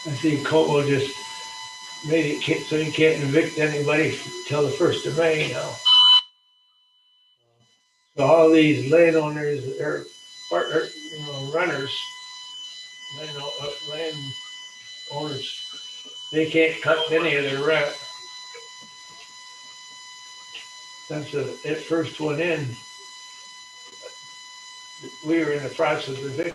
I think Como just made it so you can't evict anybody till the 1st of May now. So all these landowners are partner, runners, land owners, they can't cut any of their rent. Since it first went in, we were in the process of evicting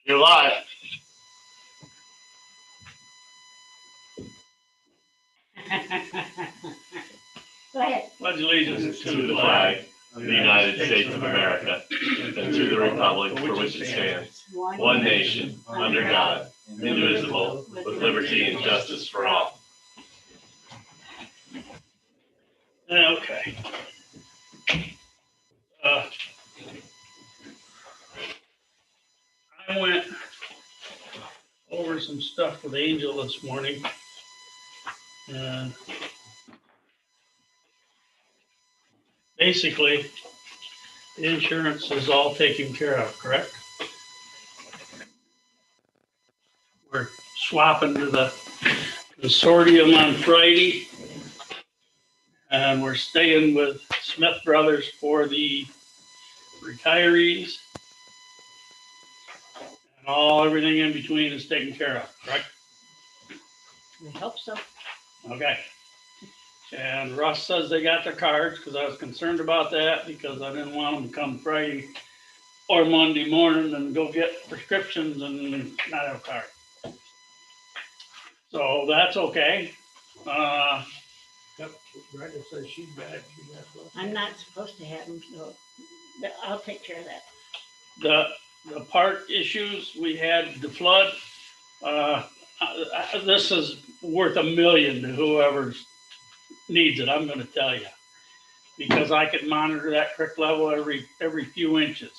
You're live. Go ahead. Pledge allegiance To the flag of the United States of America and to the republic for which it stands, one nation, under God, indivisible, with liberty and justice for all. Okay. I went over some stuff with Angel this morning. And basically, the insurance is all taken care of, correct? We're swapping to the consortium on Friday. And we're staying with Smith Brothers for the retirees. And everything in between is taken care of, correct? I hope so. Okay. And Russ says they got their cards, because I was concerned about that, because I didn't want them to come Friday or Monday morning and go get prescriptions and not have a card. So that's okay. Yep, Brenda says she's bad. She got one. I'm not supposed to have them, so I'll take care of that. The park issues, we had the flood. This is worth $1 million to whoever needs it, I'm gonna tell you. Because I could monitor that creek level every few inches.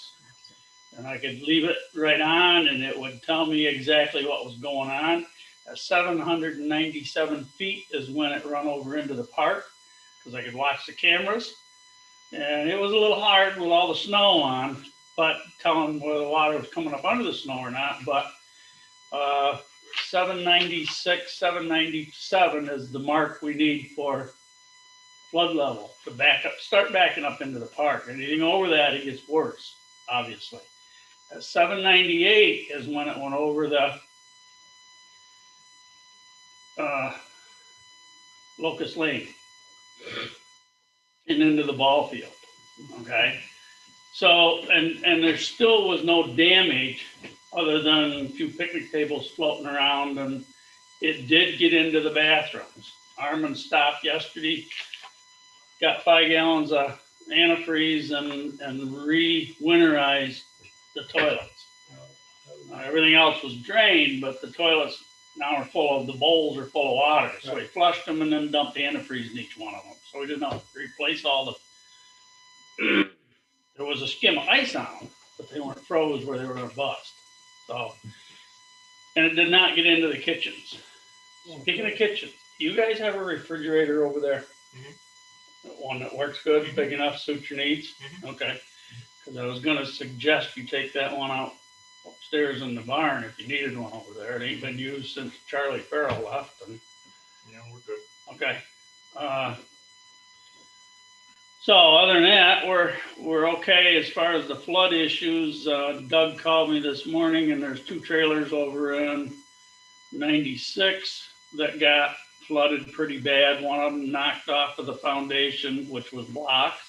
And I could leave it right on and it would tell me exactly what was going on. At 797 feet is when it run over into the park, because I could watch the cameras. And it was a little hard with all the snow on, but telling whether the water was coming up under the snow or not. But 796, 797 is the mark we need for flood level to start backing up into the park. Anything over that, it gets worse, obviously. At 798 is when it went over the Locust Lane and into the ball field. Okay. So, and there still was no damage other than a few picnic tables floating around, and it did get into the bathrooms. Armin stopped yesterday, got 5 gallons of antifreeze and re-winterized the toilets. Everything else was drained, but the toilets now are the bowls are full of water. So he flushed them and then dumped antifreeze in each one of them. So we did not replace all the, there was a skim of ice on them, but they weren't froze where they were going to bust. So, and it did not get into the kitchens. Speaking of kitchens, you guys have a refrigerator over there? One that works good, big enough, suits your needs? Okay. Because I was going to suggest you take that one out upstairs in the barn if you needed one over there. It ain't been used since Charlie Farrell left. And, Yeah, we're good. okay. So other than that, we're okay as far as the flood issues. Doug called me this morning, and there's 2 trailers over in 96 that got flooded pretty bad. One of them knocked off of the foundation, which was blocked.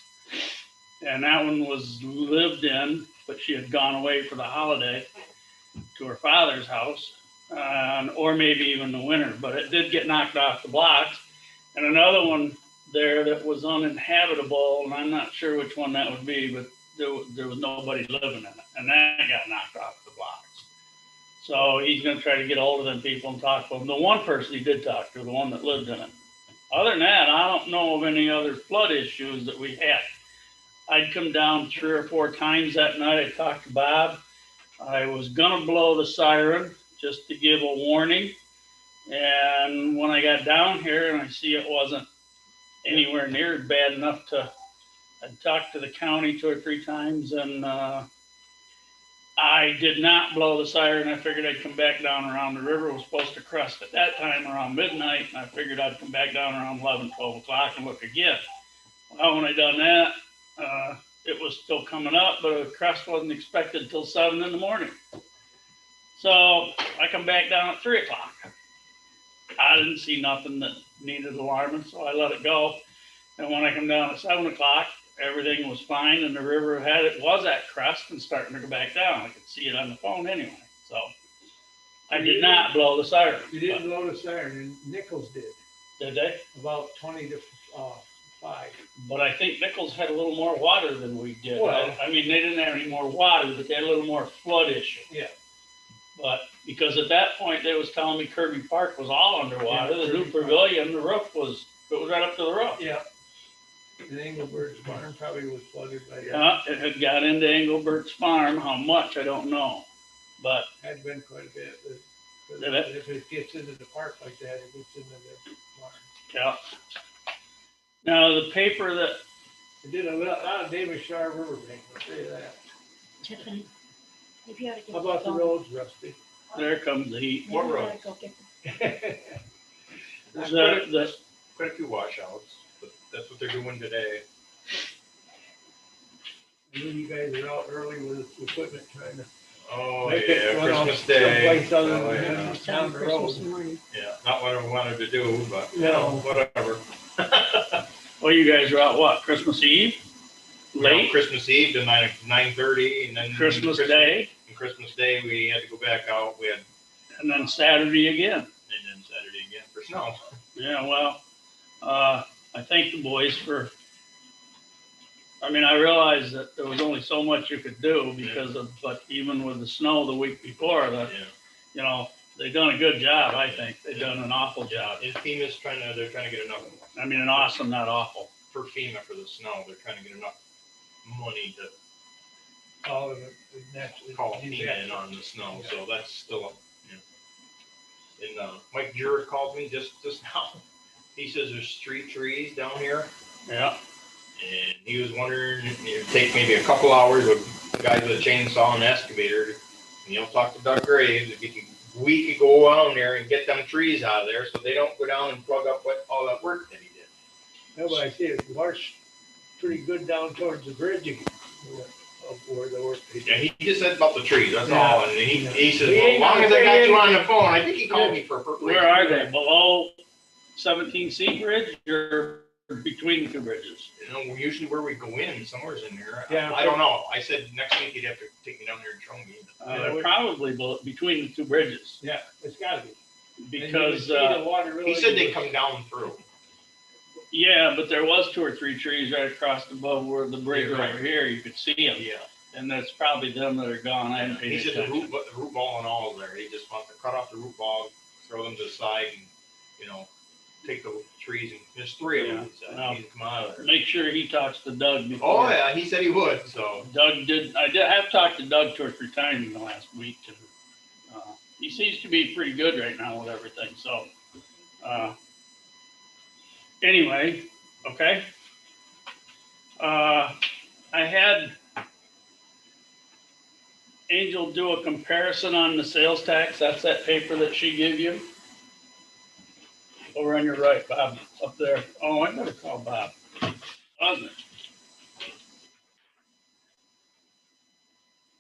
And that one was lived in, but she had gone away for the holiday to her father's house, or maybe even the winter, but it did get knocked off the blocks. And another one there that was uninhabitable, and I'm not sure which one that would be, but there was nobody living in it, and that got knocked off the blocks. So he's going to try to get hold of them people and talk to them. The one person he did talk to, the one that lived in it. Other than that, I don't know of any other flood issues that we had. I'd come down 3 or 4 times that night. I talked to Bob. I was going to blow the siren just to give a warning. And when I got down here and I see it wasn't anywhere near bad enough I'd talked to the county 2 or 3 times, and I did not blow the siren. I figured I'd come back down around the river. It was supposed to crest at that time around midnight, and I figured I'd come back down around 11, 12 o'clock and look again. Well, when I done that, it was still coming up, but a crest wasn't expected until 7 in the morning. So I come back down at 3 o'clock. I didn't see nothing that needed alarming, so I let it go. And when I come down at 7 o'clock, everything was fine, and the river was at crest and starting to go back down. I could see it on the phone anyway. So I did not blow the siren. You didn't blow the siren, and Nichols did, Did they? about 20 to 5. But I think Nichols had a little more water than we did. Well- I mean, they didn't have any more water, but they had a little more flood issue. Yeah. But because at that point, they was telling me Kirby Park was all underwater. Yeah, The new Kirby Park. pavilion, the roof was, it was right up to the roof. Yeah. And Englebert's barn probably was flooded by that. Yeah, it had got into Engelbert's farm. How much, I don't know. But Had been quite a bit. But Did it? if it gets into the park like that, it gets into the barn. yeah. Now, the paper that, It did a lot of Davis Shire Riverbank, I'll tell you that. Tiffany, if you ought to get. How about the roads, Rusty? there comes the heat. Maybe you What ought road? to go get There's The, quite a few washouts, but that's what they're doing today. I know you guys are out early with equipment trying to Oh, make it yeah, run off Christmas Day. someplace other Oh, than yeah. down the road. Christmas morning. Yeah, not what I wanted to do, but, you No. know, whatever. well, you guys are out what, Christmas Eve? Late? Christmas Eve to 9:30, and then. Christmas Day, And Christmas Day, we had to go back out, we had, and then Saturday again. and then Saturday again for snow. Yeah, well, I thank the boys for, I mean, I realized that there was only so much you could do because of, but even with the snow the week before, that, Yeah. you know, they done a good job, I think. They done an awful job. And FEMA's they're trying to get enough I mean, an awesome, not awful. for FEMA for the snow, they're trying to get enough money to All of it naturally. call FEMA in on the snow, so that's still, you know. And Mike Jurek called me just now. He says there's 3 trees down here, Yeah, and he was wondering if it'd take maybe a couple hours with guys with a chainsaw and excavator. Talk to Doug Graves if we could go down there and get them trees out of there so they don't go down and plug up all that work that he did. No, but I see it wash pretty good down towards the bridge of where the work. Yeah, he just said about the trees, that's Yeah. all, and he says, He well, as ain't long gonna as I got say you on the anything. phone, I think he called me for a purpose. where are they? Below 17C Bridge or between the two bridges? Usually where we go in, somewhere's in there. Yeah. I don't know. I said next week he'd have to take me down there and show me. They're probably between the two bridges Yeah, it's gotta be. because, And you can see the water really He said they come down through. yeah, but there was 2 or 3 trees right across above where the bridge Yeah, right. over here. You could see them. Yeah. And that's probably them that are gone. I haven't paid He said the attention. root ball and all is there. He just wants to cut off the root ball, throw them to the side and, take the trees and there's 3 of them. He said. Yeah. He needs to come out of there. Make sure he talks to Doug before. Oh, yeah, he said he would, so. I have talked to Doug 2 or 3 times in the last week, and he seems to be pretty good right now with everything. So, anyway, okay. I had Angel do a comparison on the sales tax. That's that paper that she gave you. Over on your right, Bob, up there. Oh, I better call Bob. Wasn't it?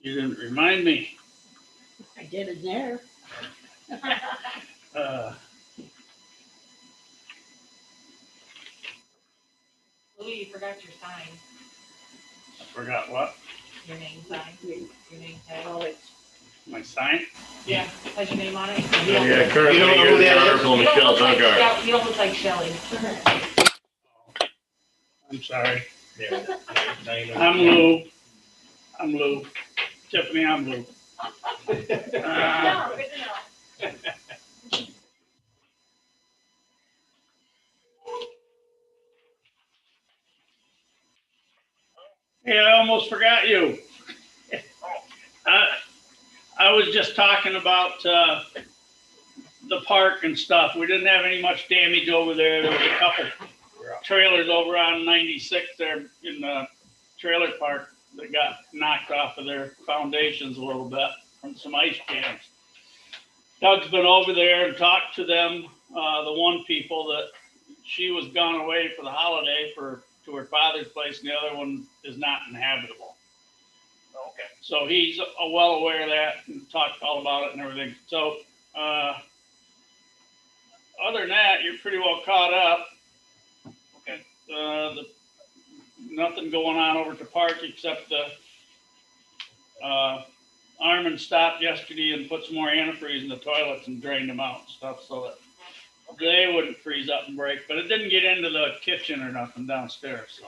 You didn't remind me. I did it there. Louis, you forgot your sign, I forgot what? your name sign, your name tag. Oh, it's, My sign? Yeah, has your name on it. Yeah, currently You don't know you're who the that is? Honorable You don't Michelle look like Duggar. Shelley- You don't look like Shelley. I'm sorry. Yeah. Now you know. I'm Lou. I'm Lou. Tiffany, I'm Lou. No, good to know. Hey, I almost forgot you. I was just talking about the park and stuff. We didn't have any much damage over there. There was a couple trailers over on 96 there in the trailer park that got knocked off of their foundations a little bit from some ice jams. Doug's been over there and talked to them. The one people that she was gone away for the holiday to her father's place, and the other one is not inhabitable. Okay. So he's well aware of that and talked all about it and everything. So other than that, you're pretty well caught up. Okay. Nothing going on over at the park except Armin stopped yesterday and put some more antifreeze in the toilets and drained them out and stuff so that they wouldn't freeze up and break, but it didn't get into the kitchen or nothing downstairs, so.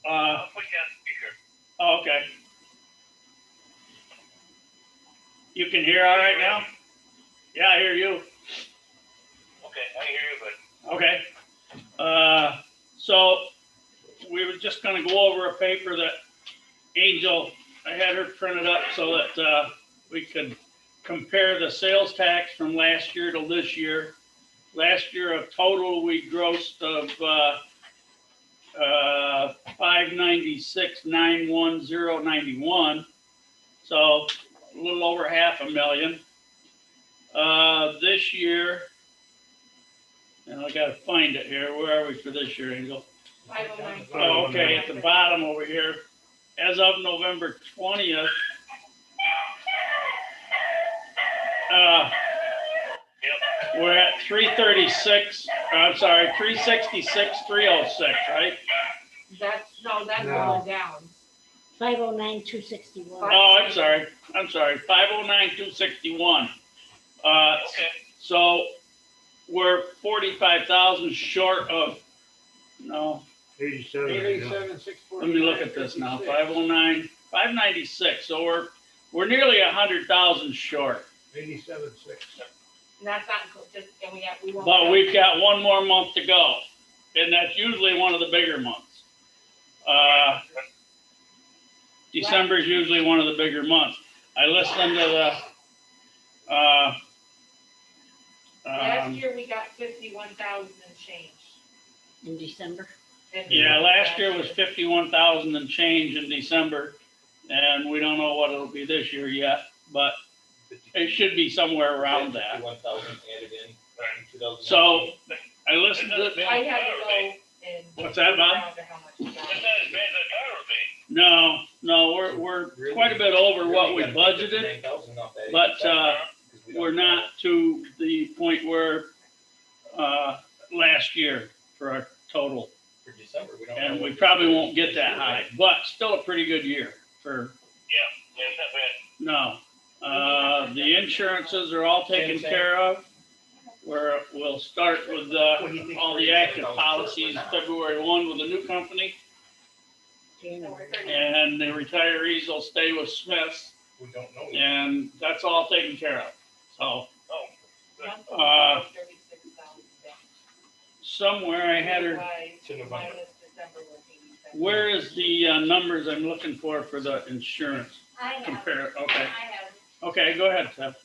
I'll put you on speaker. Oh, okay. You can hear all right now? Yeah, I hear you. Okay, I hear you, but Okay. So we were just gonna go over a paper that Angel, I had her printed up so that, we could compare the sales tax from last year to this year. Last year, a total we grossed of, 596,910.91. So a little over $500,000. This year, and I gotta find it here. Where are we for this year, Angel? 509. Oh, okay, at the bottom over here. As of November 20th, we're at 366,306, right? That's No. going down. 509,261. Oh, I'm sorry, 509,261. okay. So we're 45,000 short of, no, 87. 887,645. let me look at this now, 509, 596, so we're nearly 100,000 short. 87.6. And that's not just, and we won't. But we've got one more month to go, and that's usually one of the bigger months. December is usually one of the bigger months. I listened to the, Last year, we got 51,000 and change. In December. yeah, last year was 51,000 and change in December, and we don't know what it'll be this year yet, but it should be somewhere around that. 51,000 added in. 2019. So I listened to, I had to go and. What's that, Bob? down to how much we got. That's not as bad as I thought it would be. no, we're quite a bit over what we budgeted, 59,000 off that but, 87, 'cause we don't we're know. not to the point where, last year for our total. For December, we don't know. And we what probably December won't get that is, high, but still a pretty good year for, Yeah, it's not bad. no. The insurances are all taken care of. We'll start with, all the active policies February 1 with a new company, January. and the retirees will stay with Smith's, We don't know yet. and that's all taken care of. So Oh, good. Monthly, 36,000 down. somewhere I had her, Otherwise, To November. minus December was 87. where is the, numbers I'm looking for the insurance? I have, Compare, I okay, have, okay, go ahead, Steph.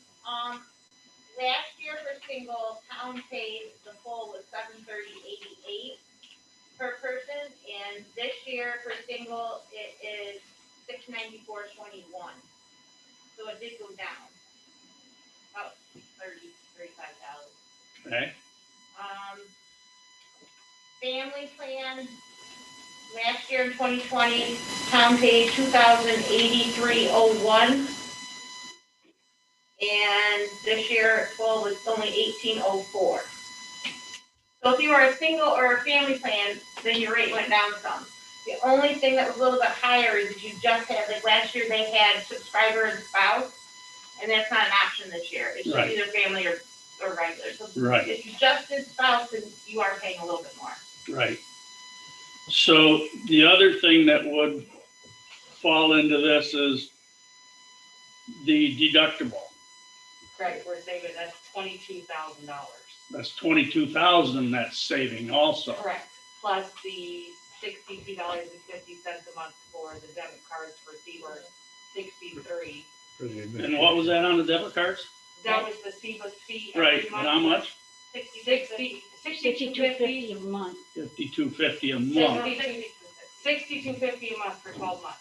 last year for single, town paid, the full was 730.88 per person, and this year for single, it is 694.21. So it did go down, about 35,000. Okay, Family plan, last year in 2020, town paid 2,083.01. And this year full was only 1804. So if you are a single or a family plan, then your rate went down some. The only thing that was a little bit higher is if you just had, like last year they had subscriber and spouse, and that's not an option this year. It's just Right. either family or regular. So Right. if you just did spouse, then you are paying a little bit more. right. So the other thing that would fall into this is the deductible. Right, we're saving, that's $22,000. That's 22,000 that's saving also. Correct, plus the $62.50 a month for the debit cards for Seaver, 63. And what was that on the debit cards? That was the Seaver's fee Right, every and month. how much? 62.50 $62.50 a month. $52.50 a month 62.50 a month for 12 months.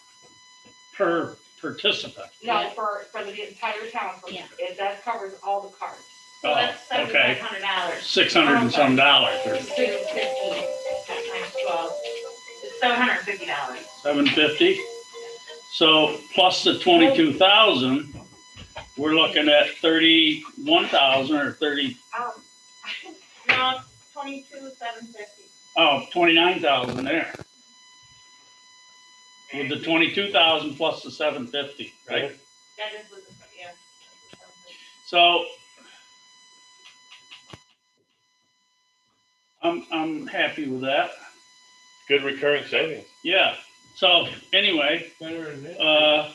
per participant. No, for the entire town, Yeah. that covers all the cards. So Oh, that's okay. $7,500. 600 and some dollars or 650 times 12. It's $750. 750. So plus the 22,000, we're looking at 31,000 or 30, No, 22,750. oh, 29,000 there. With the 22,000 plus the 750, right? That is what, yeah. So I'm happy with that. Good recurring savings. Yeah. So anyway, Better than that.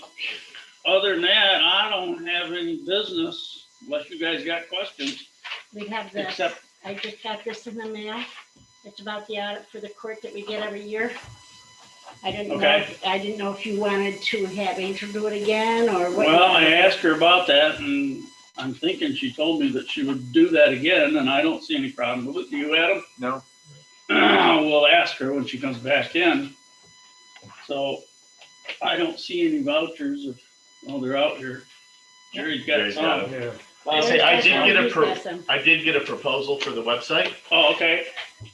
other than that, I don't have any business unless you guys got questions. We have this, Except, I just got this in the mail. It's about the audit for the court that we get every year. I didn't know, Okay. I didn't know if you wanted to have Angel do it again or what. well, I asked her about that, and I'm thinking she told me that she would do that again, and I don't see any problem with it. Do you, Adam? No. We'll ask her when she comes back in. So I don't see any vouchers if, well, they're out here. Jerry's got Jerry's got some. Yeah. Wow. Say, I did get a He's got some. I did get a proposal for the website. Oh, okay.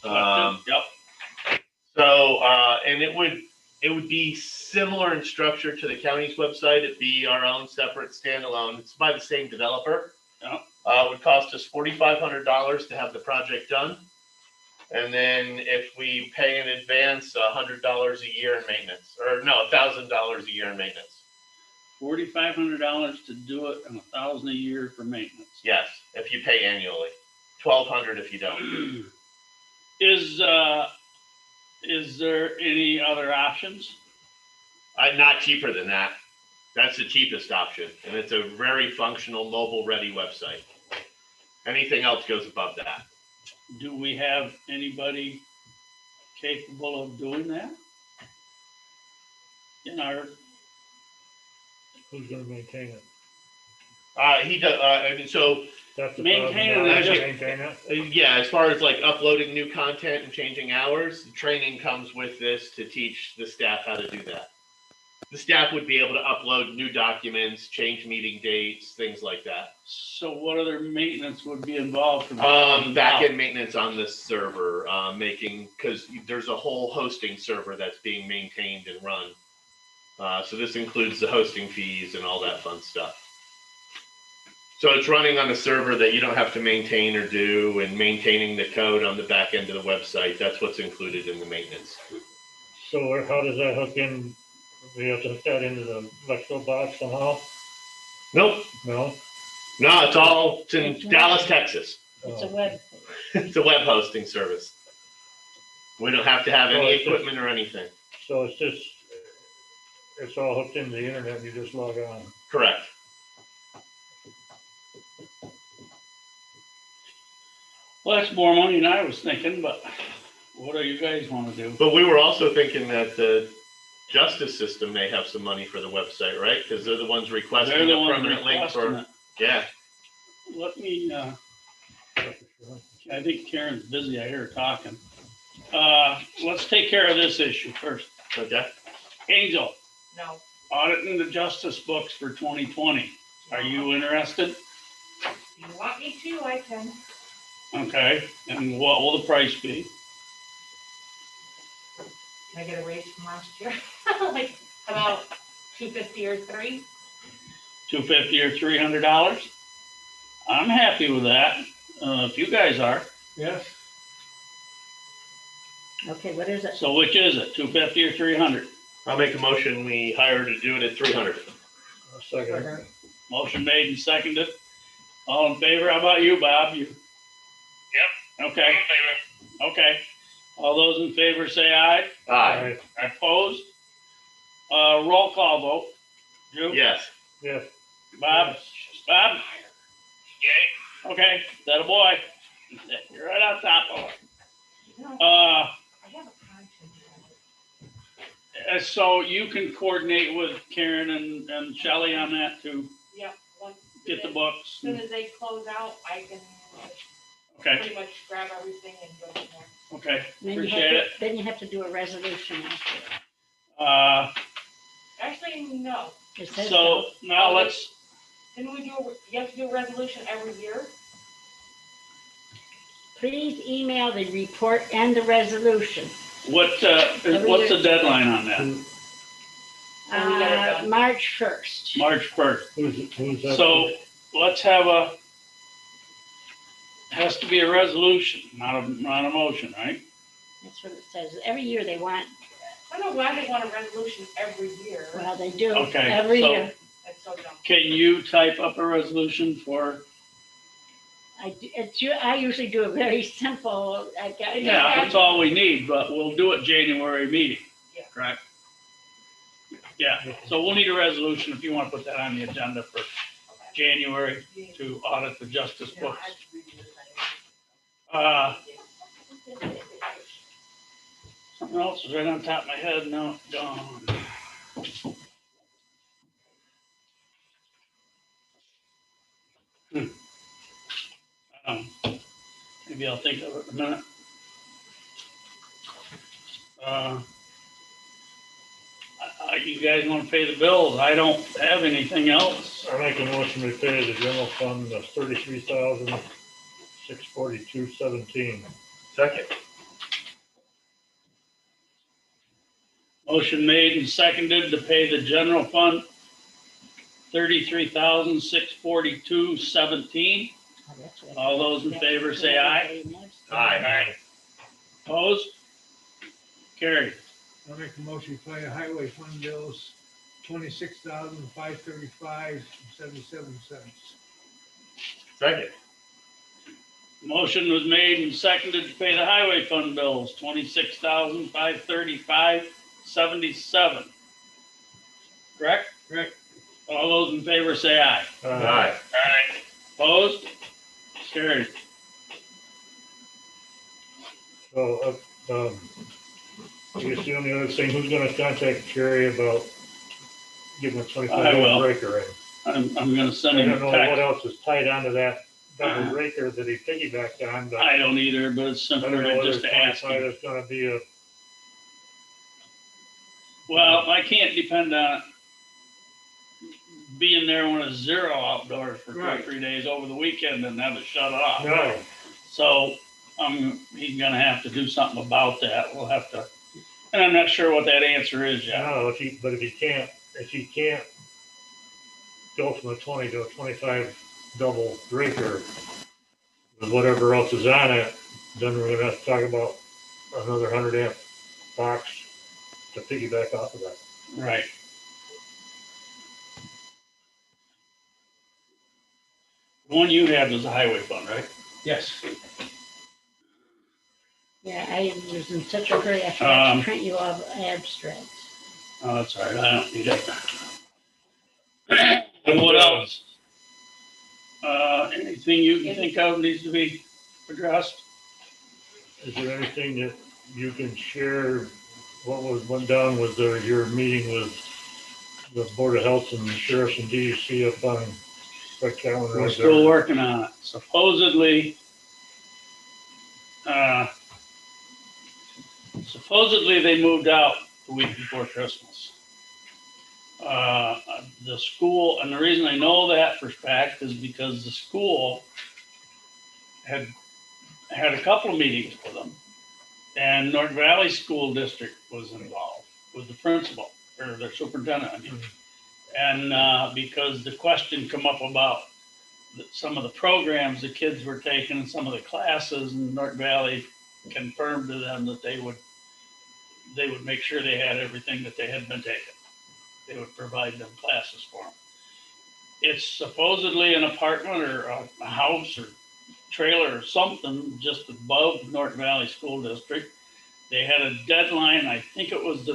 Yep. So, and it would be similar in structure to the county's website. It'd be our own separate standalone. It's by the same developer. Yeah. It would cost us $4,500 to have the project done. And then if we pay in advance, $100 a year in maintenance, or no, $1,000 a year in maintenance. $4,500 to do it and $1,000 a year for maintenance. Yes, if you pay annually. $1,200 if you don't. Is there any other options? Not cheaper than that. That's the cheapest option, and it's a very functional, mobile-ready website. Anything else goes above that. Do we have anybody capable of doing that? In our, Who's gonna maintain it? He does. I mean, so That's the Maintain problem. it, Now, just- maintain it. yeah, as far as like uploading new content and changing hours, the training comes with this to teach the staff how to do that. The staff would be able to upload new documents, change meeting dates, things like that. so what other maintenance would be involved? For Back end maintenance on this server, because there's a whole hosting server that's being maintained and run. So this includes the hosting fees and all that fun stuff. So it's running on a server that you don't have to maintain or do, and maintaining the code on the back end of the website. That's what's included in the maintenance. So how does that hook in? We have to hook that into the electrical box somehow? Nope. No? No, it's in It's Dallas, web. Texas. It's a Oh. web. It's a web hosting service. We don't have to have Oh, any it's just- equipment or anything. So it's all hooked into the internet and you just log on. Correct. Well, that's more money than I was thinking, but what do you guys want to do? But we were also thinking that the justice system may have some money for the website, right? Because they're the ones They're requesting the a ones permanent link requesting for, it. yeah. Let me, I think Karen's busy. I hear her talking. Let's take care of this issue first. Okay. Angel, No. auditing the justice books for 2020. Are you interested? If you want me to, I can. Okay, and what will the price be? Can I get a raise from last year? Like about $250 or $300. $250 or $300? I'm happy with that, if you guys are. Yes. Okay, what is it? So which is it, $250 or $300? I'll make a motion. We hire to do it at 300. A second. Motion made and seconded. All in favor? How about you, Bob? You? Yep. Okay. Okay. All those in favor say aye. Aye. Opposed? Roll call vote. Drew? Yes. Yes. Bob? Bob? Yay. Okay, that a boy. You're right on top of it. You know, Uh, I have a conscience. so you can coordinate with Karen and Shelley on that to Yep. Once get the as books. soon as they close out, I can Okay, pretty much grab everything and go from there. okay, Then you appreciate have it. to- Then you have to do a resolution after. Actually, no. It says So now let's, Didn't we you have to do a resolution every year? Please email the report and the resolution. what's the deadline on that? When we get it done. March 1st. March 1st. Who's that? So let's have has to be a resolution, not a motion, right? That's what it says. Every year they want, I don't know why they want a resolution every year. well, they do, Okay, every so- year. I still don't. Can you type up a resolution for, I usually do a very simple, yeah, that's all we need, but we'll do it January meeting. Yeah. Correct? Yeah, so we'll need a resolution if you want to put that on the agenda for January to audit the justice books. Something else is right on top of my head, now it's gone. Maybe I'll think of it in a minute. You guys want to pay the bills? I don't have anything else. I make a motion to pay the general fund of 33,642.17. Second. Motion made and seconded to pay the general fund $33,642.17. All those in favor say aye. Aye. Opposed? Carried. I make a motion to pay the highway fund bills 26,535.77. Second. Motion was made and seconded to pay the highway fund bills, $26,535.77. Correct? Correct. All those in favor say aye. Aye. Opposed? Carried. So, I guess the only other thing, who's gonna contact Jerry about getting a I will. 25 breaker in? I'm gonna send I him don't a know what text. else is tied onto that double breaker that he piggybacked on, but I don't either, but it's I don't simpler know than whether just to ask 25 him. is gonna be a, Well, I can't depend on it being there when it's zero outdoors for 2 or Right. 3 days over the weekend and have it shut off. no, So, he's gonna have to do something about that. We'll have to, and I'm not sure what that answer is yet. no, if he can't go from a 20 to a 25 double breaker with whatever else is on it, then we're gonna have to talk about another 100 amp box to piggyback off of that. Right. The one you had was a highway fund, right? Yes. Yeah, I was in such a hurry, I forgot Um, to print you all the abstracts. Oh, that's all right. I don't need it. And what else? Anything you can think of needs to be addressed? Is there anything that you can share, what went down with your meeting with the Board of Health and the sheriffs and DEC up on Red Calendar? We're still working on it. Supposedly they moved out the week before Christmas. The school, and the reason I know that for a fact is because the school had a couple of meetings with them, and North Valley School District was involved with the principal or the superintendent, I mean. And because the question come up about some of the programs the kids were taking and some of the classes, and North Valley confirmed to them that they would make sure they had everything that they had been taking. They would provide them classes for them. It's supposedly an apartment or a house or trailer or something just above North Valley School District. They had a deadline, I think it was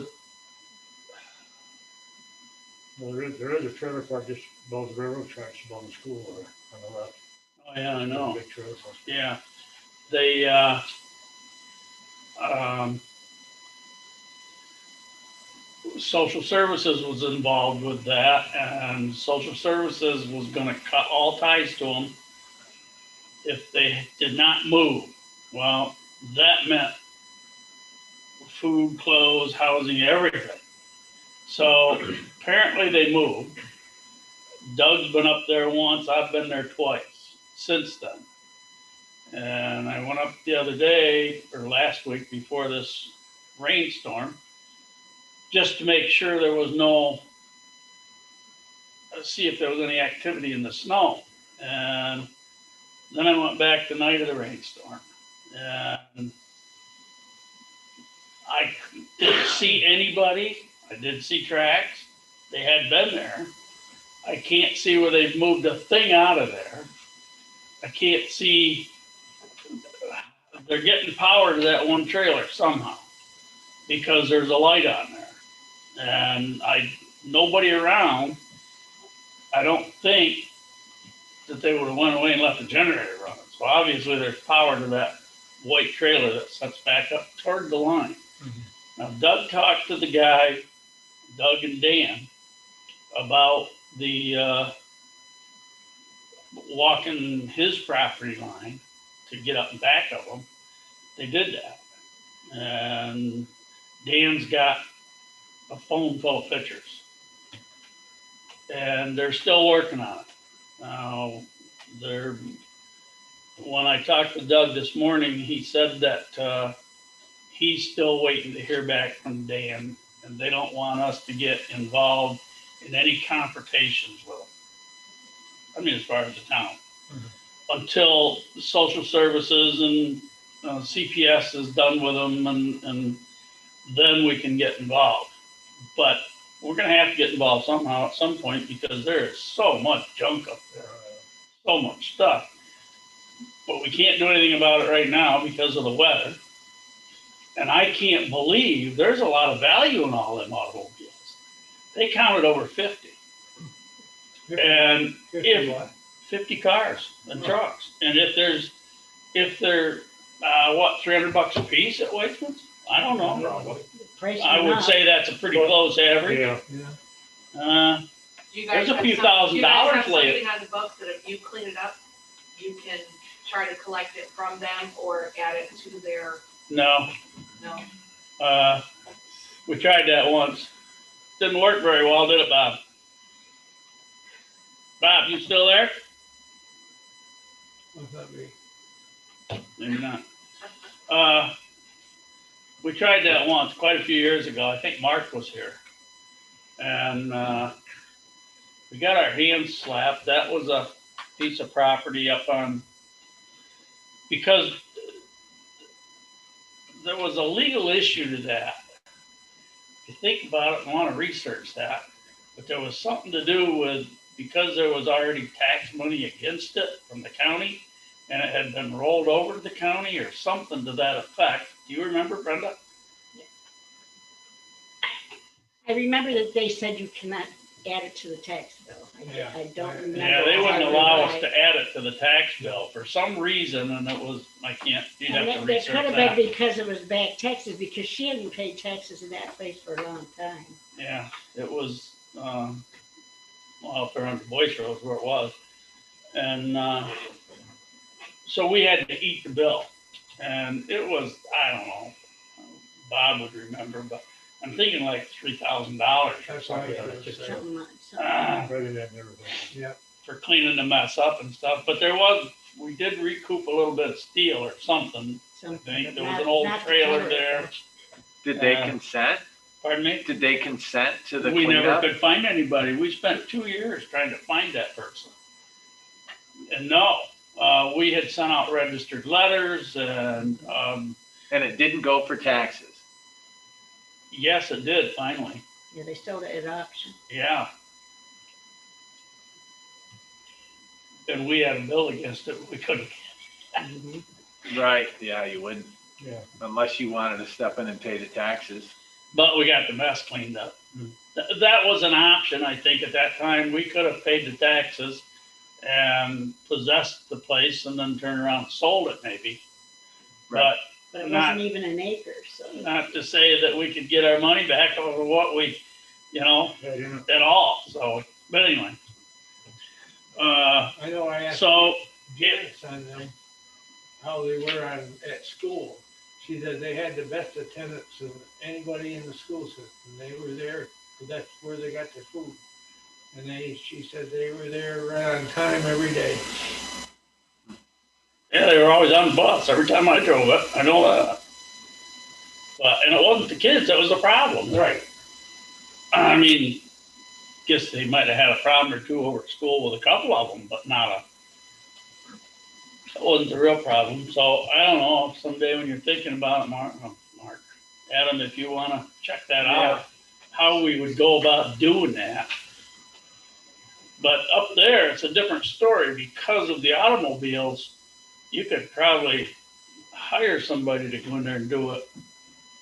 Well, there is a trailer park just above the railroad tracks above the school there on the left. oh yeah, I know. Big trailer park. Yeah, they, social services was involved with that, and social services was gonna cut all ties to them if they did not move. Well, that meant food, clothes, housing, everything. So apparently they moved. Doug's been up there once, I've been there twice since then. And I went up the other day, or last week before this rainstorm, just to make sure there was see if there was any activity in the snow. And then I went back the night of the rainstorm. And I didn't see anybody. I did see tracks. They had been there. I can't see where they've moved a thing out of there. I can't see, they're getting power to that one trailer somehow because there's a light on there. And nobody around, I don't think that they would have went away and left the generator running. So obviously there's power to that white trailer that sets back up toward the line. Now Doug talked to the guy, Doug and Dan, about the walking his property line to get up and back of them. They did that. And Dan's got a phone full of pictures. And they're still working on it. Now, when I talked to Doug this morning, he said that he's still waiting to hear back from Dan, and they don't want us to get involved in any confrontations with them. I mean, as far as the town, until social services and CPS is done with them, and then we can get involved. But we're going to have to get involved somehow at some point because there is so much junk up there, so much stuff. But we can't do anything about it right now because of the weather. And I can't believe there's a lot of value in all them automobiles. They counted over 50. And 50 cars and trucks. And if they're $300 a piece at Wakeman's? I don't know. Price I would say that's a pretty close average. Yeah. You guys There's a have few some- $1,000 you guys have later. something on the books that if you clean it up, you can try to collect it from them or add it to their, No. no. We tried that once. Didn't work very well, did it, Bob? Bob, you still there? Maybe not. We tried that once, quite a few years ago. I think Mark was here. And we got our hands slapped. That was a piece of property up on, because there was a legal issue to that. If you think about it and want to research that, but there was something to do with, because there was already tax money against it from the county, and it had been rolled over to the county or something to that effect. Do you remember, Brenda? I remember that they said you cannot add it to the tax bill. I don't remember. Yeah, they wouldn't how allow why. us to add it to the tax bill for some reason, and it was, you'd have to And that research could have that. been because it was back taxes, because she hadn't paid taxes in that place for a long time. Yeah, it was, up there on Boyce Road is where it was. And so we had to eat the bill. And it was, I don't know, Bob would remember, but I'm thinking like $3,000 or something. Something. Right in that neighborhood. Yeah. For cleaning the mess up and stuff. But we did recoup a little bit of steel or something. I think there was an old trailer there. Did they consent? Pardon me? Did they consent to the We never cleanup? could find anybody. We spent 2 years trying to find that person. And no, we had sent out registered letters and, And it didn't go for taxes. yes, it did finally. Yeah, they sold it at auction. Yeah. And we had a bill against it. We couldn't. Right, yeah, you wouldn't, Yeah. unless you wanted to step in and pay the taxes. But we got the mess cleaned up. That was an option, I think, at that time. We could have paid the taxes and possessed the place and then turned around and sold it maybe. Right. But it Not- wasn't even an acre, so. But not to say that we could get our money back over what we, at all. So, but anyway. I know I asked So, Janice on them how they were at school. She said they had the best attendance of anybody in the school system. They were there, 'cause that's where they got their food. And she said they were there right on time every day. yeah, they were always on the bus every time I drove it. I know that. But, and it wasn't the kids that was the problem. Right. I mean, guess they might have had a problem or two over at school with a couple of them, but that wasn't the real problem. So I don't know, if someday when you're thinking about it, Mark, Adam, if you want to check that out, how we would go about doing that. But up there, it's a different story because of the automobiles. You could probably hire somebody to go in there and do it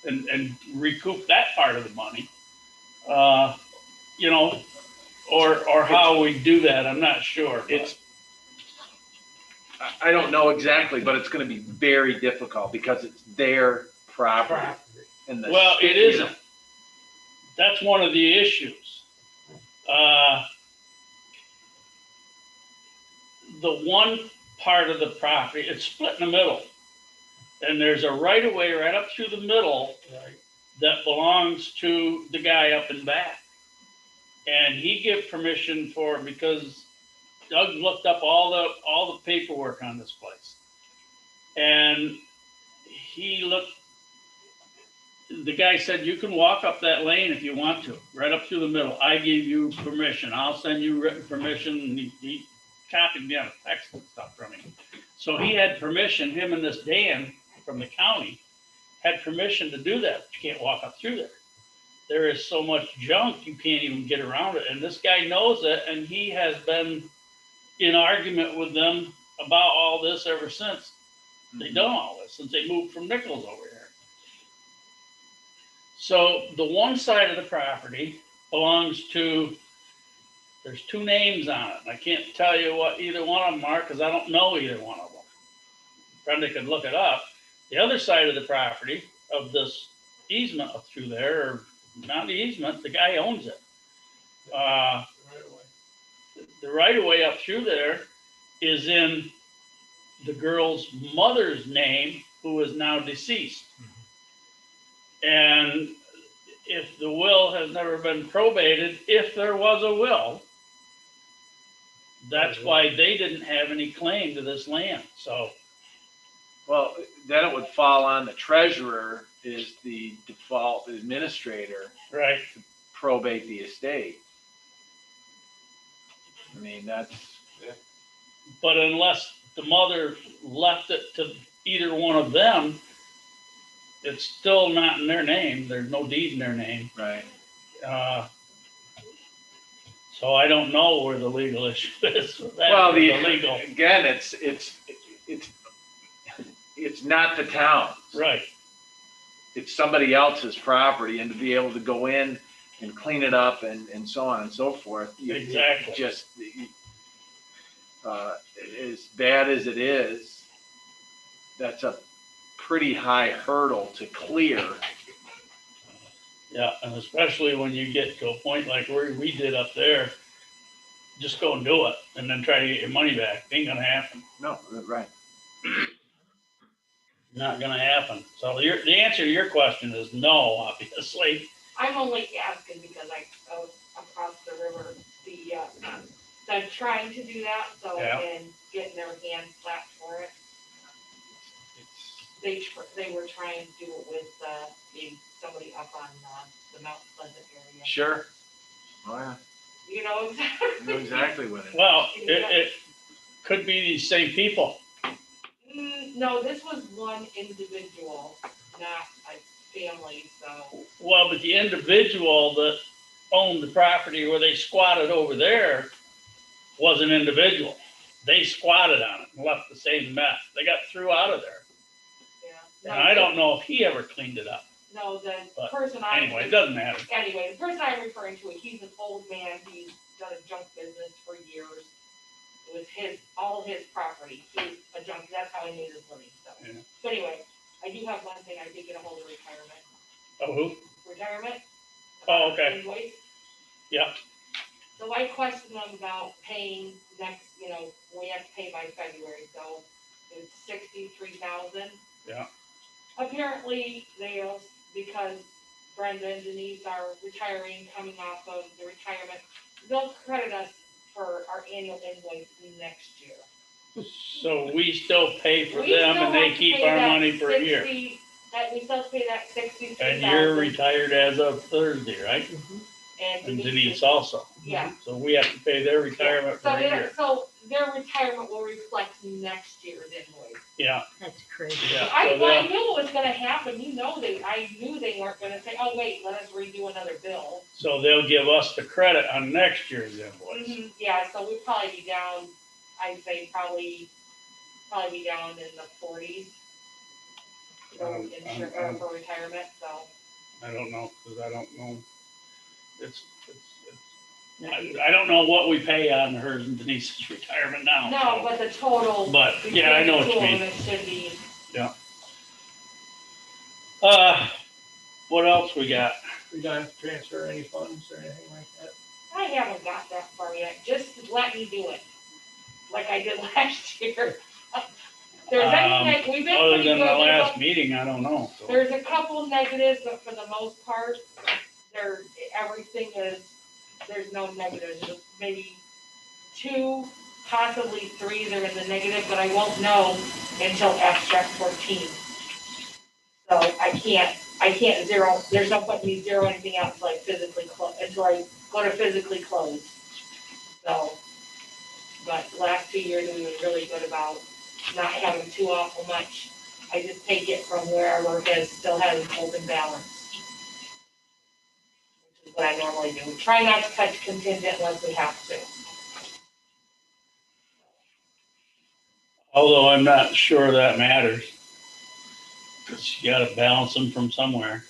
and recoup that part of the money. You know, or how we do that, I'm not sure. It's, I don't know exactly, but it's gonna be very difficult because it's their property. Property. And the Well, it you know, isn't. That's one of the issues. The one part of the property, it's split in the middle. And there's a right of way right up through the middle Right. that belongs to the guy up and back. And he gave permission for it because Doug looked up all the paperwork on this place. And he looked, the guy said, you can walk up that lane if you want to, right up through the middle. I gave you permission. I'll send you written permission. And he copied me on a text and stuff from him. So he had permission, him and this Dan from the county had permission to do that. But you can't walk up through there. There is so much junk, you can't even get around it. And this guy knows it, and he has been in argument with them about all this ever since they done all this, since they moved from Nichols over here. So the one side of the property belongs to, there's two names on it. I can't tell you what either one of them are because I don't know either one of them. Brenda could look it up. The other side of the property of this easement up through there, or not the easement, the guy owns it. Right away. The right of way up through there is in the girl's mother's name, who is now deceased. And if the will has never been probated, if there was a will, that's why they didn't have any claim to this land. So, well, then it would fall on the treasurer is the default administrator right. to probate the estate. I mean, that's, But unless the mother left it to either one of them, it's still not in their name. There's no deed in their name. right. So I don't know where the legal issue is with that. Well, the legal. again, it's not the town. Right. It's somebody else's property, and to be able to go in and clean it up and so on and so forth. Exactly. Just as bad as it is, that's a pretty high hurdle to clear. Yeah, and especially when you get to a point like where we did up there, just go and do it and then try to get your money back. Ain't gonna happen. No, right. Not gonna happen. So the answer to your question is no, obviously. I'm only asking because I was across the river, they're trying to do that, so, Yeah. and getting their hands slapped for it. They were trying to do it with, maybe somebody up on, the Mount Pleasant area. Sure. Oh, yeah. You know exactly. You know exactly what it is. Well, it could be these same people. No, this was one individual, not a family, so. Well, but the individual that owned the property where they squatted over there was an individual. They squatted on it and left the same mess. They got threw out of there. Yeah. And I don't know if he ever cleaned it up. No, the But person Anyway, it doesn't matter. Anyway, the person I'm referring to, he's an old man, he's done a junk business for years. It was all his property, he was a junkie, that's how he made his living, so. Yeah. So anyway, I do have one thing, I did get a hold of retirement. Oh, who? Retirement? Oh, okay. Invoice. Yeah. So I questioned them about paying next, we have to pay by February, so it's 63,000. Yeah. Apparently, because Brenda and Denise are retiring, coming off of the retirement, they'll credit us for our annual invoice next year. So we still pay for We them still and they have to keep pay our that money for a year. 60 That we still have to pay that 63,000. And you're retired as of Thursday, right? And Denise also. Yeah. So we have to pay their retirement for So a year. so their retirement will reflect next year's invoice. Yeah, That's crazy. yeah. I So they'll- knew it was gonna happen, I knew they weren't gonna say, oh, wait, let us redo another bill. So they'll give us the credit on next year's invoice. Yeah, so we'd probably be down, I'd say probably be down in the 40s. For retirement, so. I don't know, because I don't know. I don't know what we pay on hers and Denise's retirement now. No, but the total. But, yeah, I know what you mean. It should be. Yeah. What else we got? We don't have to transfer any funds or anything like that. I haven't got that far yet, just let me do it, like I did last year. We've been Other pretty than the good. last meeting, I don't know. So. There's a couple negatives, but for the most part, there's no negatives, just maybe 2, possibly 3 that are in the negative, but I won't know until abstract 14. So I can't zero, there's no point in me zero anything out until I go to physically close. So, but the last 2 years we were really good about not having too awful much. I just take it from wherever still has an open balance. Which is what I normally do. We try not to touch contingent unless we have to. Although I'm not sure that matters. Because you gotta balance them from somewhere.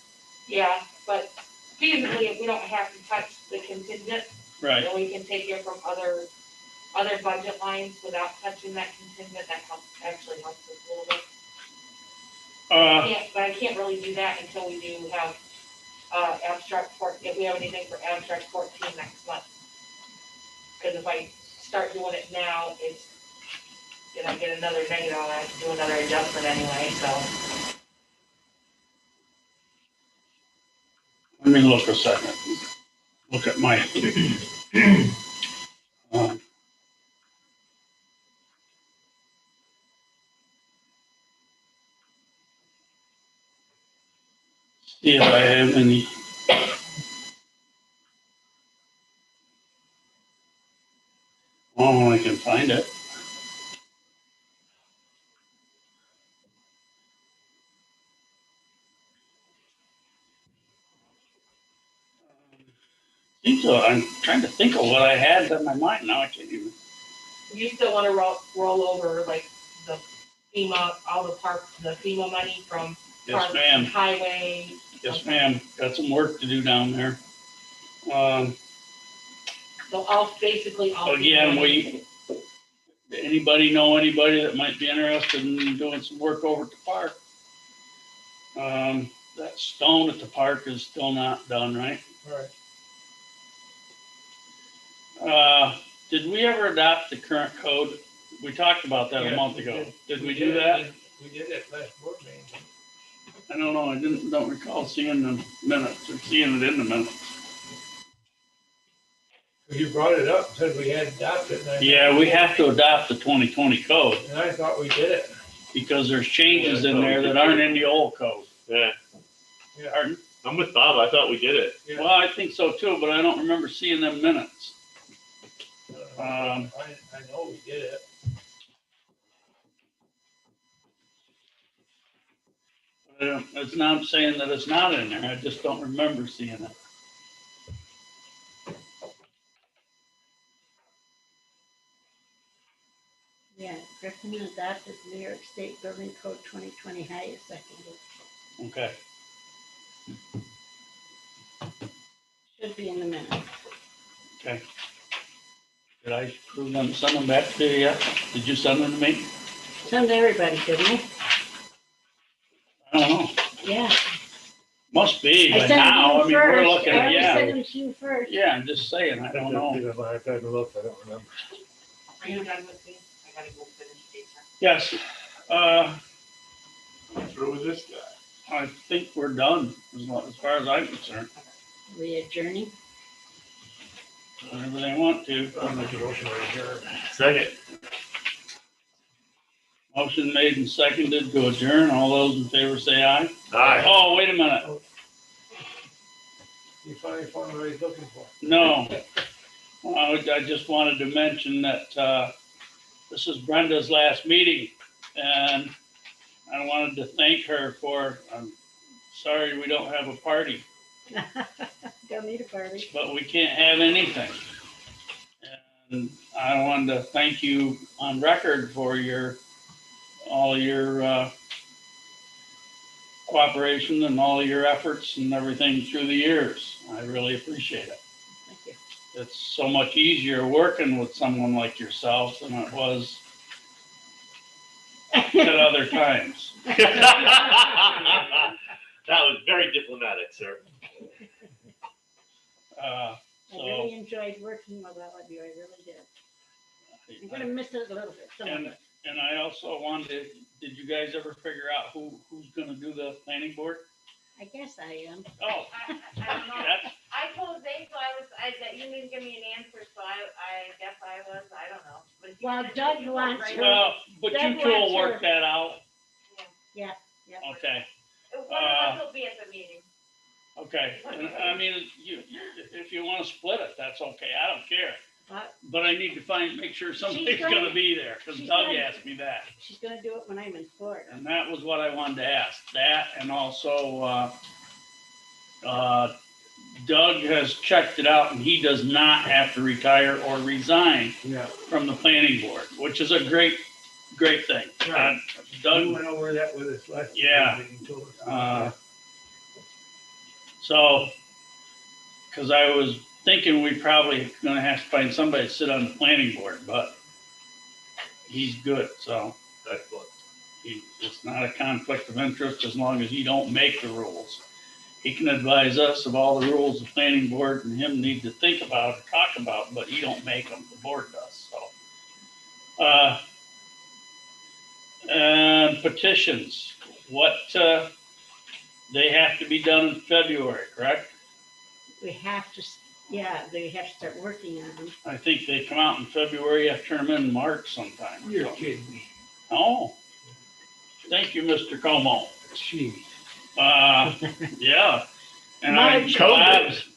Yeah, but feasibly, if we don't have to touch the contingent, Right. then we can take it from other budget lines without touching that contingent. That actually helps us a little bit. But I can't really do that until we do have abstract 14, if we have anything for abstract 14 next month. Because if I start doing it now, it's gonna get another negative, and I have to do another adjustment anyway, so. Let me look a second. Look at my. See if I have any. Oh, I can find it. I'm trying to think of what I had in my mind now. I can't even. You still want to roll over like the FEMA, all the FEMA money from Yes, parks, ma'am. highway. Yes, ma'am. Got some work to do down there. So basically all. Again, anybody know anybody that might be interested in doing some work over at the park? That stone at the park is still not done, right? Right. Did we ever adopt the current code? We talked about that a month ago. Did we do that? We did it last board meeting. I don't know. I don't recall seeing the minutes or seeing it in the minutes. You brought it up, said we had adopted it. Yeah, we have to adopt the 2020 code And I thought we did it. because there's changes in there that aren't in the old code. Yeah, Pardon? I'm with Bob. I thought we did it. Yeah. Well, I think so too, but I don't remember seeing them minutes. I know we did it. It's not saying that it's not in there. I just don't remember seeing it. Yeah, Griffin adopted New York State Building Code 2020 highest seconded. Okay. Should be in the minutes. Okay. Did I prove them, send them back to you yet? Did you send them to me? Send to everybody, didn't I? I don't know. Yeah. Must be, I but sent now, I them mean, we're first. looking I at, always yeah. sent them to you first. Yeah, I'm just saying, I don't know. I iPad and looked, I don't remember. Are you done with me? I gotta go finish data. Yes, Through with this guy. I think we're done, as far as I'm concerned. We adjourning? Whatever they want to. I'll make a motion right here. Second. Motion made and seconded to adjourn. All those in favor say aye. Aye. Oh, wait a minute. You finally found what he's looking for. No. I just wanted to mention that this is Brenda's last meeting, and I wanted to thank her for, I'm sorry we don't have a party, Don't need a party. but we can't have anything. And I wanted to thank you on record for all your cooperation and all your efforts and everything through the years. I really appreciate it. Thank you. It's so much easier working with someone like yourself than it was at other times. That was very diplomatic, sir. I So, really enjoyed working with all of you. I really did. I'm gonna miss it a little bit, some of it. and I also wanted to, did you guys ever figure out who's gonna do the planning board? I guess I am. Oh, I don't know. that's, I told Zane, so that you didn't give me an answer, so I guess I was, I don't know. But if you Well, wanna do Doug it, you wants right her- now. well, but you That two will wants work her- that out. Yeah. Okay, One of us will be at the meeting. okay. And, I mean, if you wanna split it, that's okay. I don't care. But I need to make sure somebody's gonna be there, because she's Doug gonna- asked me that. She's gonna do it when I'm in Florida. And that was what I wanted to ask, that, and also, Doug has checked it out, and he does not have to retire or resign Yeah. from the planning board, which is a great thing. Right. You Doug, went over that with us last. Yeah. time, you told us. so, because I was thinking we probably gonna have to find somebody to sit on the planning board, but he's good, so Excellent. it's not a conflict of interest as long as he don't make the rules. He can advise us of all the rules the planning board and him need to think about or talk about, but he don't make them, the board does, so. And petitions, they have to be done in February, correct? We have to, they have to start working on them. I think they come out in February, I turn them in March sometime. You're kidding me. Oh, thank you, Mr. Como. Jeez. Yeah. And March. Bob's,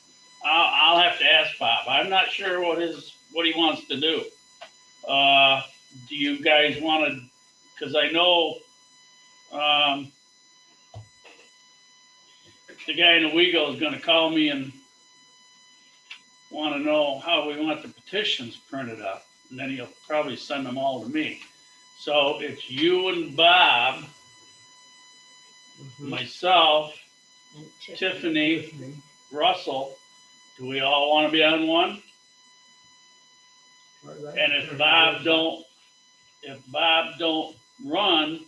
I'll have to ask Bob. I'm not sure what he wants to do. Do you guys want to, because I know, the guy in Owego is gonna call me and want to know how we want the petitions printed up. And then he'll probably send them all to me. So it's you and Bob, myself, And Tiffany, Russell. Do we all want to be on one? And if Bob don't run,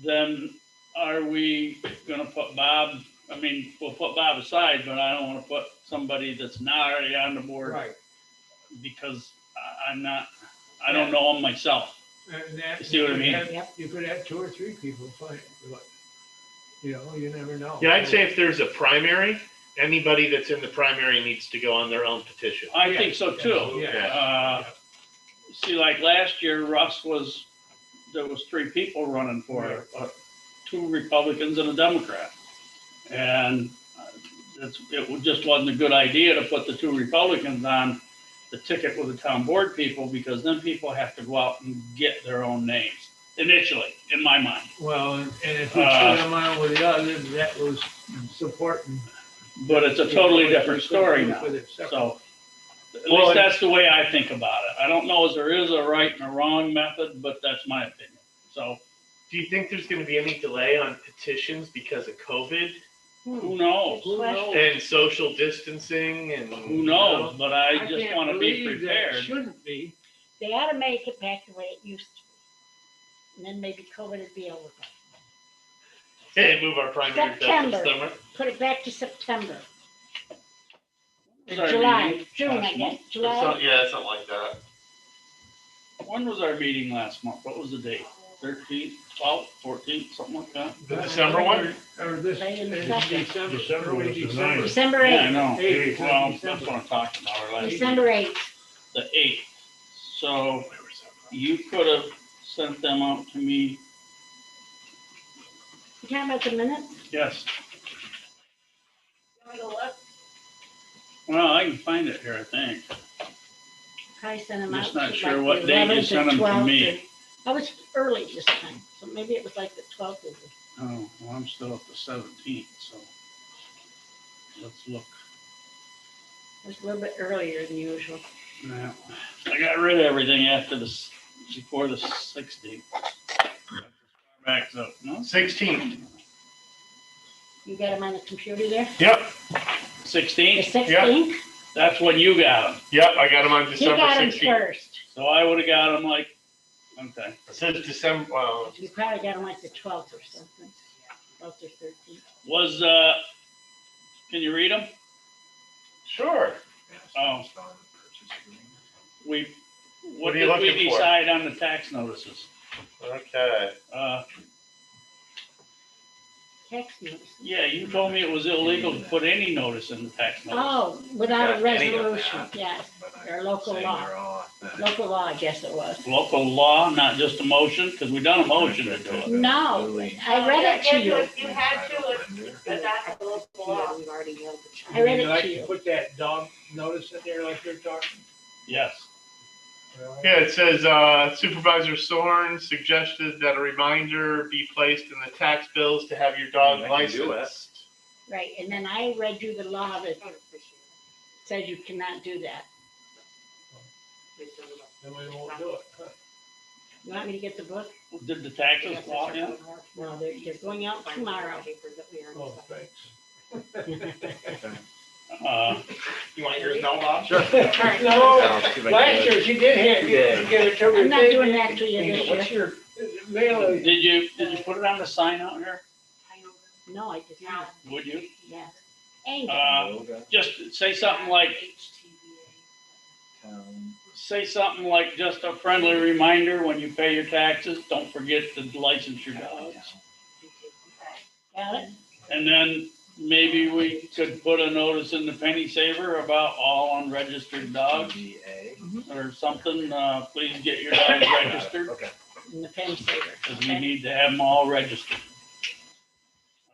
then are we gonna put Bob, I mean, we'll put Bob aside, but I don't wanna put somebody that's not already on the board Right. because I don't know him myself. And that. You see what I mean? Yep. You could have 2 or 3 people fight, but, you never know. Yeah, I'd say if there's a primary, anybody that's in the primary needs to go on their own petition. I think so too. Yeah. See, like last year, there was 3 people running for it, 2 Republicans and a Democrat. And it just wasn't a good idea to put the 2 Republicans on the ticket with the town board people, because then people have to go out and get their own names initially, in my mind. Well, and if we put them on with the other, that was supporting. But it's a totally different story now. So at least that's the way I think about it. I don't know if there is a right and a wrong method, but that's my opinion. So Do you think there's going to be any delay on petitions because of COVID who knows? Who knows? and social distancing and Who knows? But I just can't want to be believe that prepared. Shouldn't be. They ought to make it back the way it used to be. And then maybe COVID would be over. Hey, move our primary back to September. summer? Put it back to September. Or Sorry, July, meeting June, I last guess, month? July. Yeah, something like that. When was our meeting last month? What was the date? 13th, 12th, 14th, something like that? The December one? Or this, Right in the in second. December. December was the December. ninth. December Yeah, I 8th, know. Eighth, Well, December. that's what I'm talking about. Our last December 8th. the 8th. So you could have sent them out to me. You talking about the minutes? Yes. You wanna go look? Well, I can find it here, I think. I sent them out. Just not to sure like what the day you 11th sent or them to 12th me. or- I was early this time, so maybe it was like the 12th. Oh, well, I'm still at the 17th, so let's look. It was a little bit earlier than usual. Now, I got rid of everything after this, before the 16th. Backs up, no? 16th. You got them on the computer there? Yep, The 16th? 16th? That's when you got them. yep, I got them on He December got them 16th. first. So I would have got them like, okay. It says December, well, You probably got them like the 12th or something. 12th or 13th. Was, can you read them? sure. Oh. What What are you did we looking for? decide on the tax notices? Okay. Text notice. Yeah, you told me it was illegal to put any notice in the tax notice. Oh, without a Got any of resolution, that. yes, or local law. Local law, I guess it was. Local law, not just a motion, because we done a motion to do it. No, I read it to you. You had to, adopt the local law. I read Would you it like to to you. put that dog notice in there like you're talking? Yes. Yeah, it says Supervisor Soren suggested that a reminder be placed in the tax bills to have your dog I can do it. licensed. Right, and then I read you the law that says you cannot do that. Then we won't do it. Huh. You want me to get the book? Did the taxes fall yet? No, they're going out tomorrow. Oh, thanks. You want yours now, Bob? Sure. No, last year she did give it to me. I'm not doing that to you this What's year. your mail? Did you put it on the sign out here? No, I did not, Would you? yes. Ain't Just say something like, just a friendly reminder when you pay your taxes, don't forget to license your dogs. got it? And then maybe we could put a notice in the penny saver about all unregistered dogs or something. Please get your dogs registered, In the pen saver. because we need to have them all registered.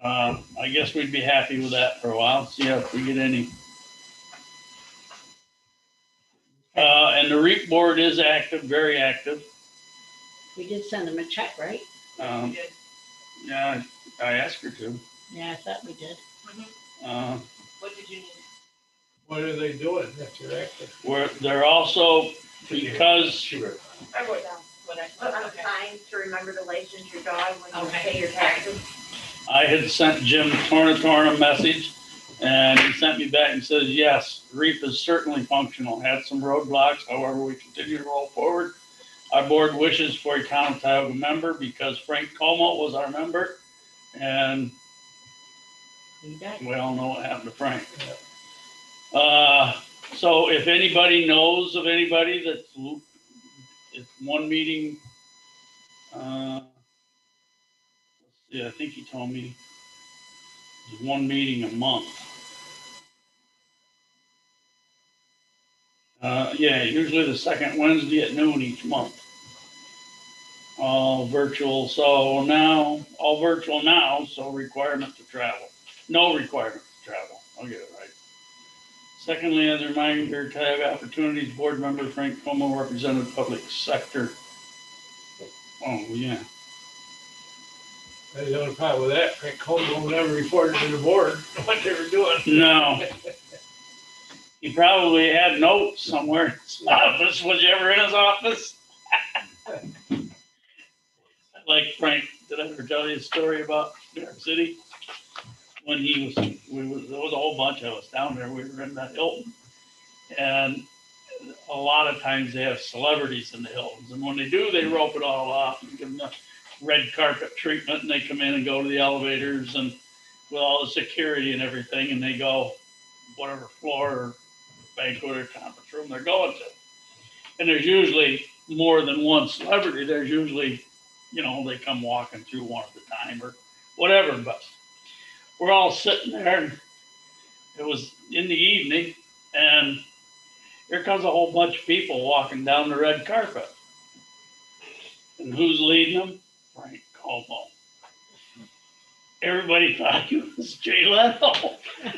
I guess we'd be happy with that for a while, see if we get any. And the REAP board is active, very active. We did send them a check, right? Yeah, I asked her to. Yeah, I thought we did. What did you need? What are they doing if they're active? They're also, because I wrote down what I. Put on a sign to remember to license your dog when you Okay. pay your taxes. I had sent Jim Tornatorn a message, and he sent me back and says, yes, REAP is certainly functional, had some roadblocks, however, we continue to roll forward. Our board wishes for a town of Tioga member because Frank Como was our member, and You got it. we all know what happened to Frank. So if anybody knows of anybody it's one meeting, let's see, I think he told me it's one meeting a month. Yeah, usually the second Wednesday at noon each month. All virtual, so requirement to travel. No requirement to travel, I'll get it right. Secondly, as a reminder, Tioga Opportunities Board Member Frank Como represented public sector. Oh, yeah. That's the only problem with that. Frank Como never reported to the board what they were doing. No. He probably had notes somewhere in his office. Was you ever in his office? Like Frank, did I ever tell you a story about New York City? When there was a whole bunch of us down there. We were in the Hilton. And a lot of times they have celebrities in the Hiltons. And when they do, they rope it all off and give them the red carpet treatment. And they come in and go to the elevators and with all the security and everything. And they go whatever floor or banquet or conference room they're going to. And there's usually more than one celebrity. There's usually, they come walking through one at a time or whatever. But we're all sitting there and it was in the evening and here comes a whole bunch of people walking down the red carpet. And who's leading them? Frank Como. everybody thought he was Jay Leno.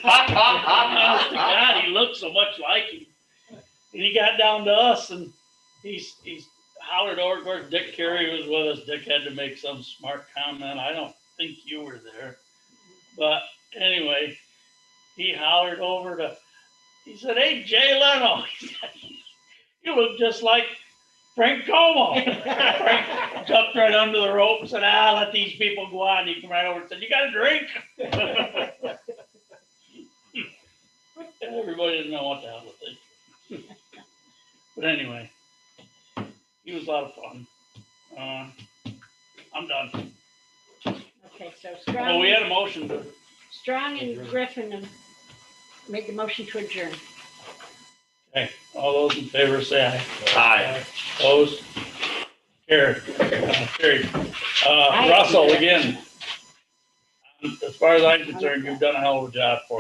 Honest to God, he looked so much like him. And he got down to us and he's hollered over. Of course, Dick Carey was with us. Dick had to make some smart comment. I don't think you were there. But anyway, he hollered over he said, "Hey, Jay Leno." He said, "You look just like Frank Como." Frank jumped right under the rope and said, "Let these people go on." He came right over and said, "You got a drink?" Everybody didn't know what the hell to think. But anyway, he was a lot of fun. I'm done. Okay, so Oh, we Strong, had a motion to, Strong and Griffin made the motion to adjourn. okay, all those in favor say aye. Aye. Opposed? Carried. Carried. Russell, again, as far as I'm concerned, you've done a hell of a job for us.